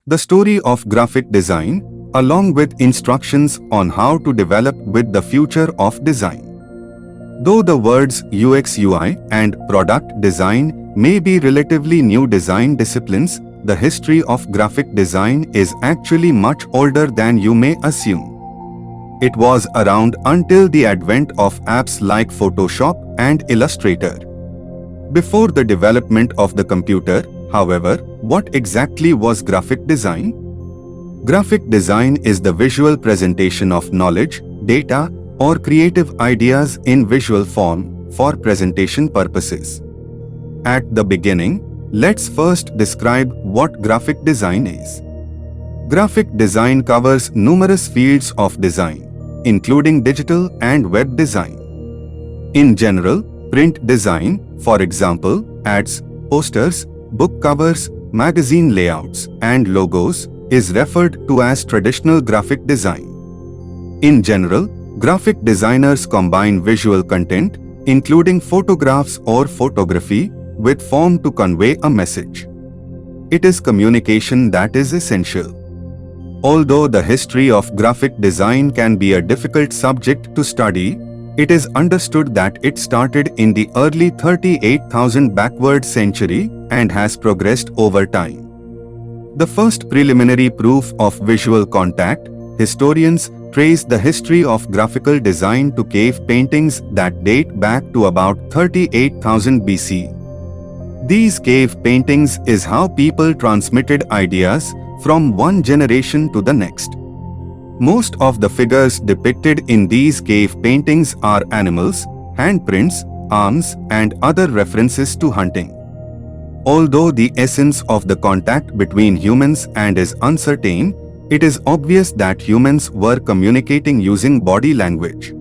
The story of graphic design, along with instructions on how to develop with the future of design. Though the words UX UI and product design may be relatively new design disciplines, the history of graphic design is actually much older than you may assume. It was around until the advent of apps like Photoshop and Illustrator. Before the development of the computer, however, what exactly was graphic design? Graphic design is the visual presentation of knowledge, data, or creative ideas in visual form for presentation purposes. At the beginning, let's first describe what graphic design is. Graphic design covers numerous fields of design, including digital and web design. In general, print design, for example, ads, posters, book covers, magazine layouts, and logos, is referred to as traditional graphic design. In general, graphic designers combine visual content, including photographs or photography, with form to convey a message. It is communication that is essential. Although the history of graphic design can be a difficult subject to study, it is understood that it started in the early 38,000 backward century and has progressed over time. The first preliminary proof of visual contact, historians trace the history of graphical design to cave paintings that date back to about 38,000 BC. These cave paintings is how people transmitted ideas from one generation to the next. Most of the figures depicted in these cave paintings are animals, handprints, arms, and other references to hunting. Although the essence of the contact between humans and is uncertain, it is obvious that humans were communicating using body language.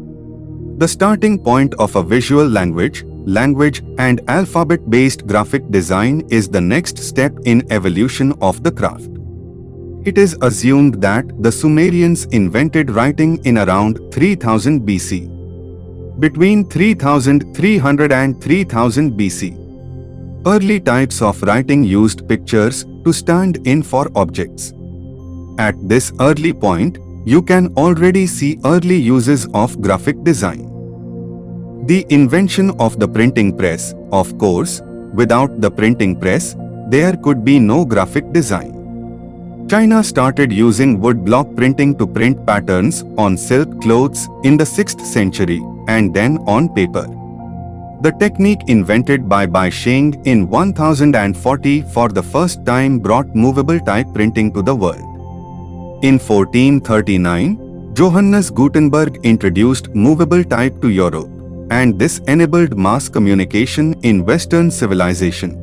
The starting point of a visual language and alphabet-based graphic design is the next step in evolution of the craft. It is assumed that the Sumerians invented writing in around 3000 BC. Between 3300 and 3000 BC, early types of writing used pictures to stand in for objects. At this early point, you can already see early uses of graphic design. The invention of the printing press, of course. Without the printing press, there could be no graphic design. China started using woodblock printing to print patterns on silk clothes in the 6th century and then on paper. The technique invented by Bai Sheng in 1040 for the first time brought movable type printing to the world. In 1439, Johannes Gutenberg introduced movable type to Europe, and this enabled mass communication in Western civilization.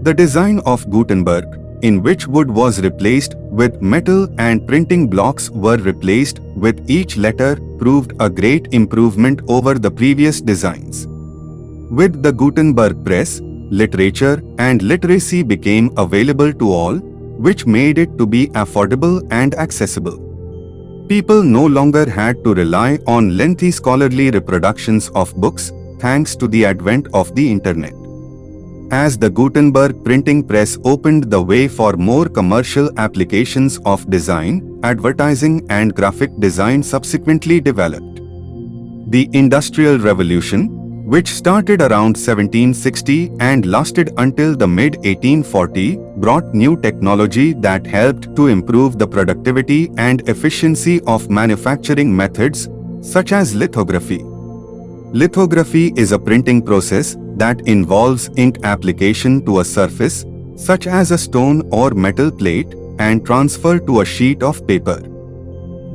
The design of Gutenberg, in which wood was replaced with metal and printing blocks were replaced with each letter, proved a great improvement over the previous designs. With the Gutenberg press, literature and literacy became available to all, which made it to be affordable and accessible. People no longer had to rely on lengthy scholarly reproductions of books, thanks to the advent of the Internet. As the Gutenberg printing press opened the way for more commercial applications of design, advertising and graphic design subsequently developed. The Industrial Revolution, which started around 1760 and lasted until the mid-1840, brought new technology that helped to improve the productivity and efficiency of manufacturing methods, such as lithography. Lithography is a printing process that involves ink application to a surface, such as a stone or metal plate, and transfer to a sheet of paper.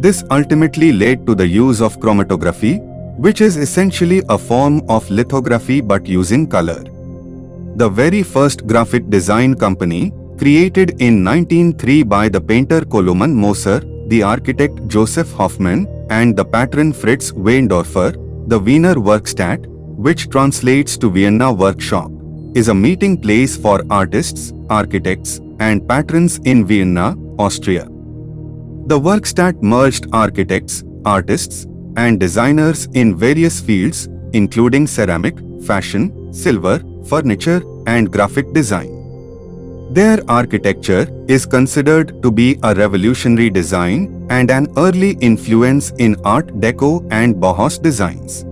This ultimately led to the use of chromatography, which is essentially a form of lithography but using color. The very first graphic design company, created in 1903 by the painter Koloman Moser, the architect Joseph Hoffmann, and the patron Fritz Weindorfer, the Wiener Werkstatt, which translates to Vienna Workshop, is a meeting place for artists, architects, and patrons in Vienna, Austria. The Werkstatt merged architects, artists, and designers in various fields, including ceramic, fashion, silver, furniture, and graphic design. Their architecture is considered to be a revolutionary design and an early influence in Art Deco and Bauhaus designs.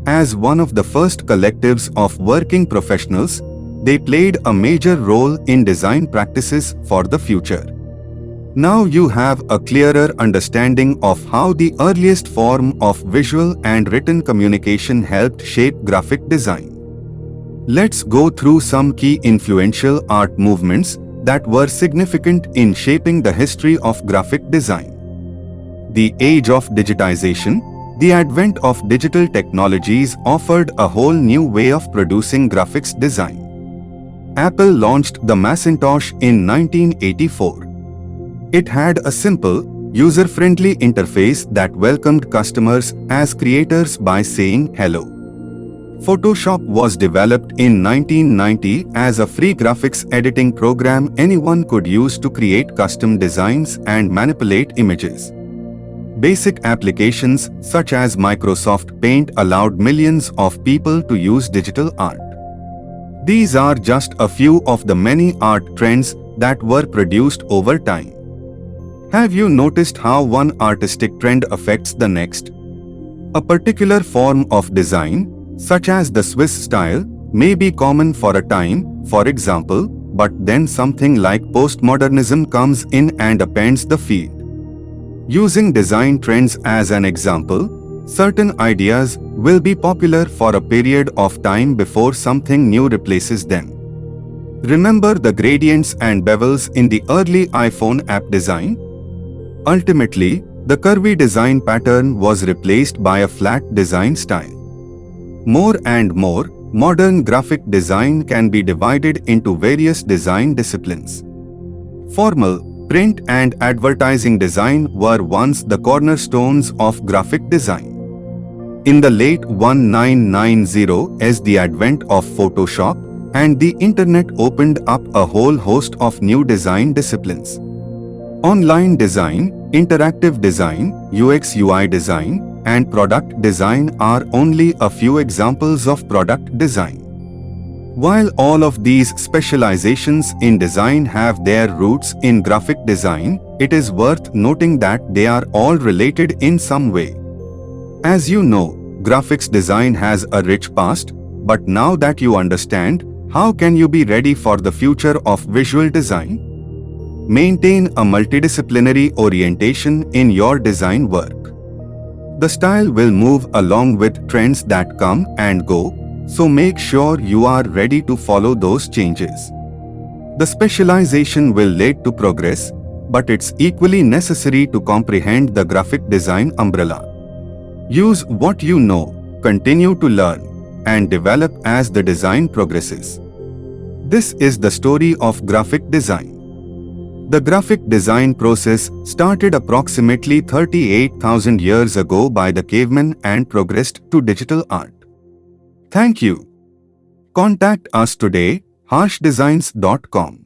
As one of the first collectives of working professionals, they played a major role in design practices for the future. Now you have a clearer understanding of how the earliest form of visual and written communication helped shape graphic design. Let's go through some key influential art movements that were significant in shaping the history of graphic design. The age of digitization. The advent of digital technologies offered a whole new way of producing graphics design. Apple launched the Macintosh in 1984. It had a simple, user-friendly interface that welcomed customers as creators by saying hello. Photoshop was developed in 1990 as a free graphics editing program anyone could use to create custom designs and manipulate images. Basic applications such as Microsoft Paint allowed millions of people to use digital art. These are just a few of the many art trends that were produced over time. Have you noticed how one artistic trend affects the next? A particular form of design, such as the Swiss style, may be common for a time, for example, but then something like postmodernism comes in and upends the field. Using design trends as an example, certain ideas will be popular for a period of time before something new replaces them. Remember the gradients and bevels in the early iPhone app design? Ultimately, the curvy design pattern was replaced by a flat design style. More and more, modern graphic design can be divided into various design disciplines. Formal, print and advertising design were once the cornerstones of graphic design. In the late 1990s, the advent of Photoshop and the internet opened up a whole host of new design disciplines. Online design, interactive design, UX/UI design, and product design are only a few examples of product design. While all of these specializations in design have their roots in graphic design, it is worth noting that they are all related in some way. As you know, graphics design has a rich past, but now that you understand, how can you be ready for the future of visual design? Maintain a multidisciplinary orientation in your design work. The style will move along with trends that come and go, so make sure you are ready to follow those changes. The specialization will lead to progress, but it's equally necessary to comprehend the graphic design umbrella. Use what you know, continue to learn, and develop as the design progresses. This is the story of graphic design. The graphic design process started approximately 38,000 years ago by the cavemen and progressed to digital art. Thank you. Contact us today, harshdesigns.com.